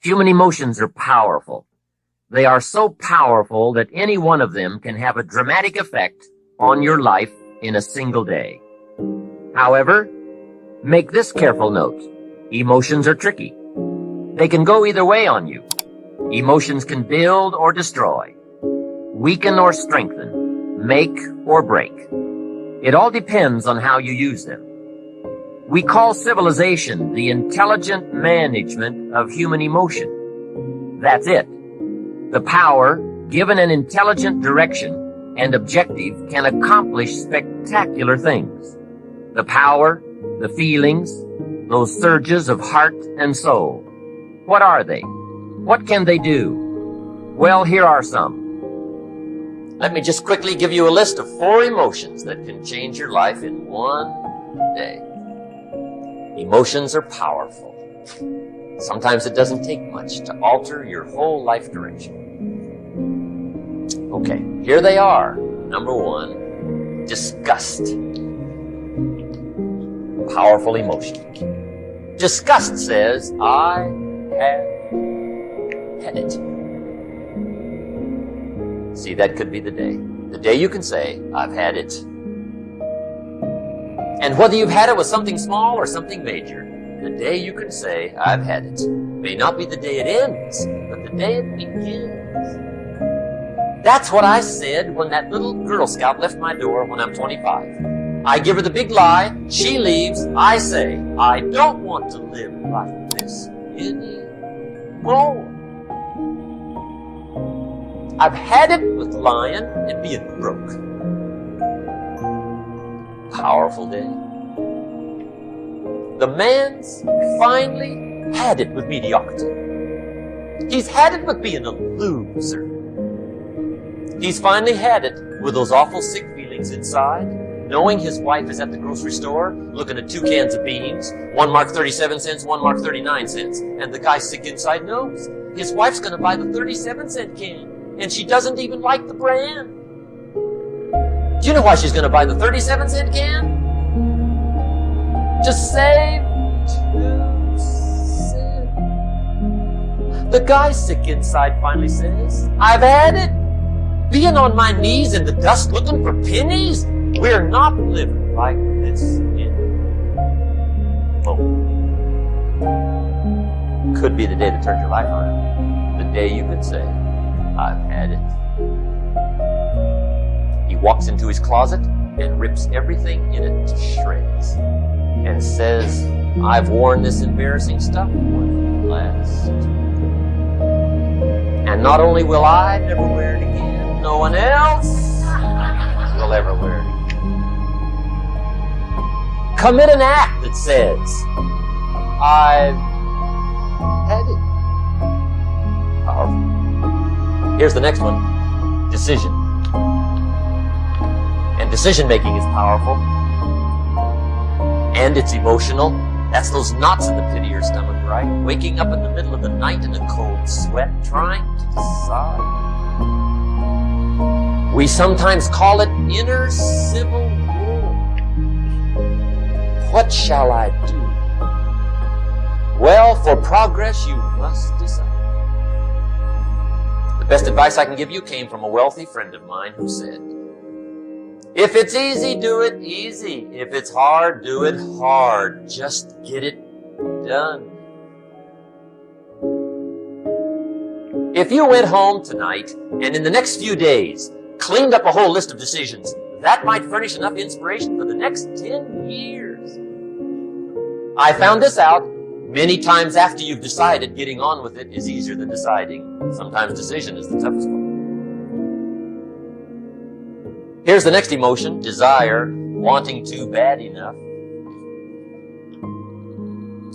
Human emotions are powerful. They are so powerful that any one of them can have a dramatic effect on your life in a single day. However, make this careful note. Emotions are tricky. They can go either way on you. Emotions can build or destroy, weaken or strengthen, make or break. It all depends on how you use them. We call civilization the intelligent management of human emotion. That's it. The power, given an intelligent direction and objective, can accomplish spectacular things. The power, the feelings, those surges of heart and soul. What are they? What can they do? Well, here are some. Let me just quickly give you a list of 4 emotions that can change your life in one day. Emotions are powerful. Sometimes it doesn't take much to alter your whole life direction. Okay, here they are. Number 1, disgust. Powerful emotion. Disgust says, I have had it. See, that could be the day. The day you can say, I've had it. And whether you've had it with something small or something major, the day you can say, I've had it, may not be the day it ends, but the day it begins. That's what I said when that little Girl Scout left my door when I'm 25. I give her the big lie, she leaves, I say, I don't want to live like this anymore. I've had it with lying and being broke. Powerful day. The man's finally had it with mediocrity. He's had it with being a loser. He's finally had it with those awful sick feelings inside, knowing his wife is at the grocery store looking at 2 cans of beans, one marked 37 cents, one marked 39 cents, and the guy sick inside knows his wife's going to buy the 37-cent can, and she doesn't even like the brand. Do you know why she's going to buy the 37-cent can? Just save 2 cents. The guy sick inside finally says, I've had it. Being on my knees in the dust looking for pennies? We're not living like this anymore. Could be the day to turn your life around. The day you can say, I've had it. He walks into his closet and rips everything in it to shreds and says, I've worn this embarrassing stuff for the last. And not only will I never wear it again, no one else will ever wear it again. Commit an act that says, I've had it. Powerful. Here's the next one. Decision. And decision-making is powerful. And it's emotional. That's those knots in the pit of your stomach, right? Waking up in the middle of the night in a cold sweat, trying to decide. We sometimes call it inner civil war. What shall I do? Well, for progress, you must decide. The best advice I can give you came from a wealthy friend of mine who said, if it's easy, do it easy. If it's hard, do it hard. Just get it done. If you went home tonight and in the next few days cleaned up a whole list of decisions, that might furnish enough inspiration for the next 10 years. I found this out many times after you've decided. Getting on with it is easier than deciding. Sometimes decision is the toughest one. Here's the next emotion, desire, wanting to bad enough.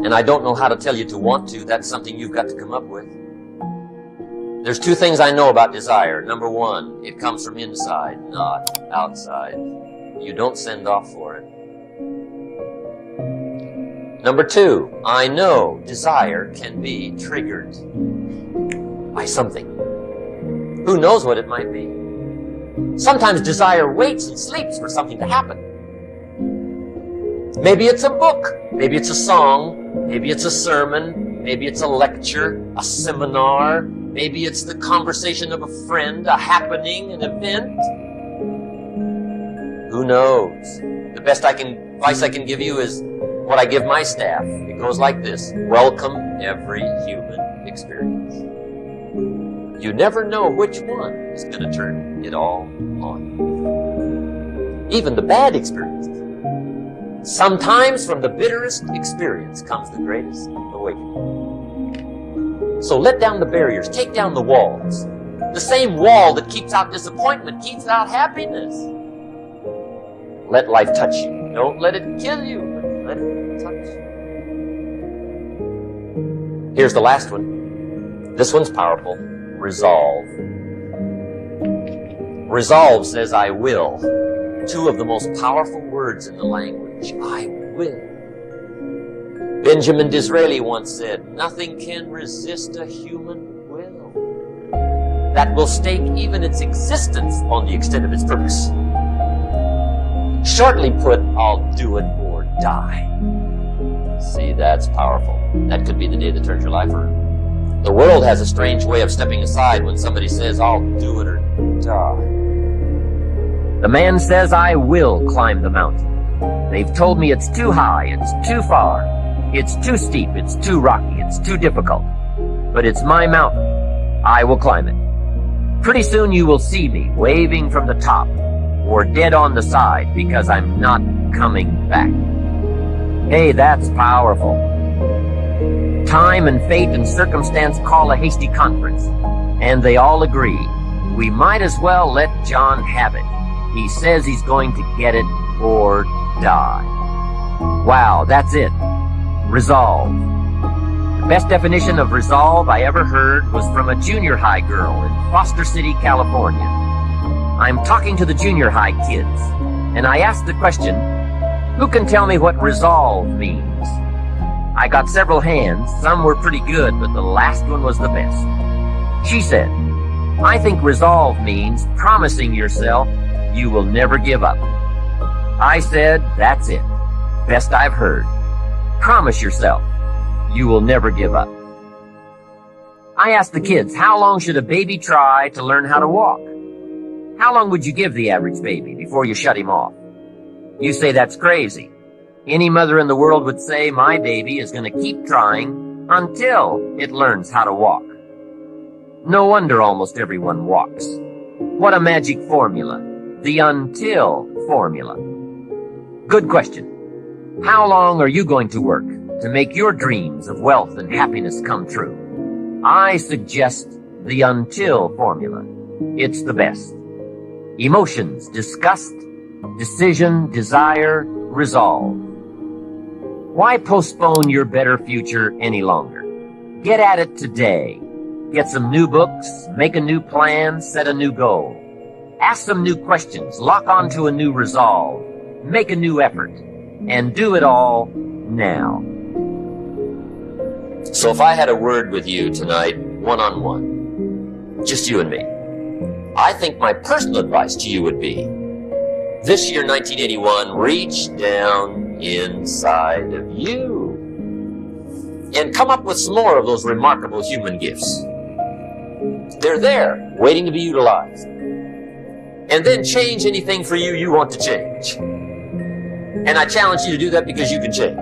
And I don't know how to tell you to want to. That's something you've got to come up with. There's 2 things I know about desire. Number 1, it comes from inside, not outside. You don't send off for it. Number 2, I know desire can be triggered by something. Who knows what it might be? Sometimes desire waits and sleeps for something to happen. Maybe it's a book, maybe it's a song, maybe it's a sermon, Maybe it's a lecture, a seminar. Maybe it's the conversation of a friend, a happening, an event. Who knows? The best advice I can give you is what I give my staff. It goes like this: welcome every human experience. You never know which one is going to turn it all on. Even the bad experiences. Sometimes from the bitterest experience comes the greatest awakening. So let down the barriers, take down the walls. The same wall that keeps out disappointment keeps out happiness. Let life touch you. Don't let it kill you, but let it touch you. Here's the last one. This one's powerful. Resolve. Resolve says, I will. Two of the most powerful words in the language. I will. Benjamin Disraeli once said, nothing can resist a human will that will stake even its existence on the extent of its purpose. Shortly put, I'll do it or die. See, that's powerful. That could be the day that turns your life around. The world has a strange way of stepping aside when somebody says, I'll do it or die. The man says, I will climb the mountain. They've told me it's too high, it's too far, it's too steep, it's too rocky, it's too difficult. But it's my mountain. I will climb it. Pretty soon you will see me waving from the top or dead on the side because I'm not coming back. Hey, that's powerful. Time and fate and circumstance call a hasty conference, and they all agree. We might as well let John have it. He says he's going to get it or die. Wow, that's it. Resolve. The best definition of resolve I ever heard was from a junior high girl in Foster City, California. I'm talking to the junior high kids, and I asked the question, who can tell me what resolve means? I got several hands. Some were pretty good, but the last one was the best. She said, I think resolve means promising yourself you will never give up. I said, that's it. Best I've heard. Promise yourself you will never give up. I asked the kids, how long should a baby try to learn how to walk? How long would you give the average baby before you shut him off? You say that's crazy. Any mother in the world would say my baby is going to keep trying until it learns how to walk. No wonder almost everyone walks. What a magic formula. The until formula. Good question. How long are you going to work to make your dreams of wealth and happiness come true? I suggest the until formula. It's the best. Emotions, disgust, decision, desire, resolve. Why postpone your better future any longer? Get at it today. Get some new books, make a new plan, set a new goal. Ask some new questions, lock onto a new resolve, make a new effort, and do it all now. So if I had a word with you tonight, one-on-one, just you and me, I think my personal advice to you would be, this year, 1981, reach down inside of you and come up with some more of those remarkable human gifts. They're there, waiting to be utilized. And then change anything for you you want to change. And I challenge you to do that because you can change.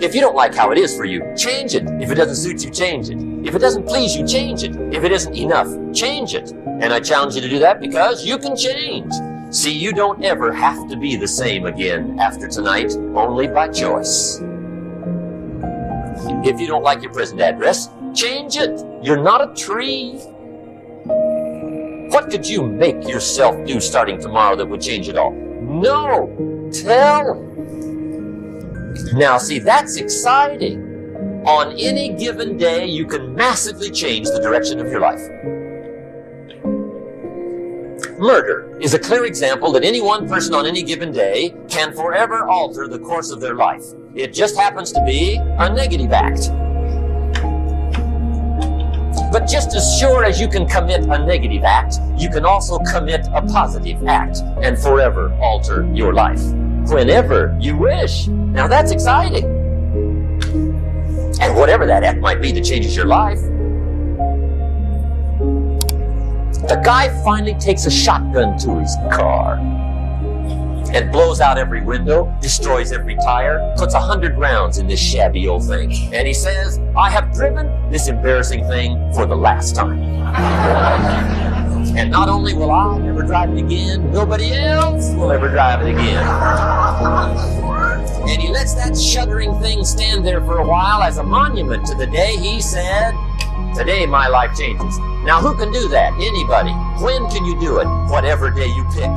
If you don't like how it is for you, change it. If it doesn't suit you, change it. If it doesn't please you, change it. If it isn't enough, change it. And I challenge you to do that because you can change. See, you don't ever have to be the same again after tonight, only by choice. If you don't like your present address, change it. You're not a tree. What could you make yourself do starting tomorrow that would change it all? No. Tell. Now, see, that's exciting. On any given day, you can massively change the direction of your life. Murder is a clear example that any one person on any given day can forever alter the course of their life. It just happens to be a negative act. But just as sure as you can commit a negative act, you can also commit a positive act and forever alter your life. Whenever you wish. Now that's exciting. And whatever that F might be that changes your life. The guy finally takes a shotgun to his car and blows out every window, destroys every tire, puts 100 rounds in this shabby old thing. And he says, I have driven this embarrassing thing for the last time. And not only will I never drive it again, nobody else will ever drive it again. And he lets that shuddering thing stand there for a while as a monument to the day he said, today my life changes. Now who can do that? Anybody. When can you do it? Whatever day you pick.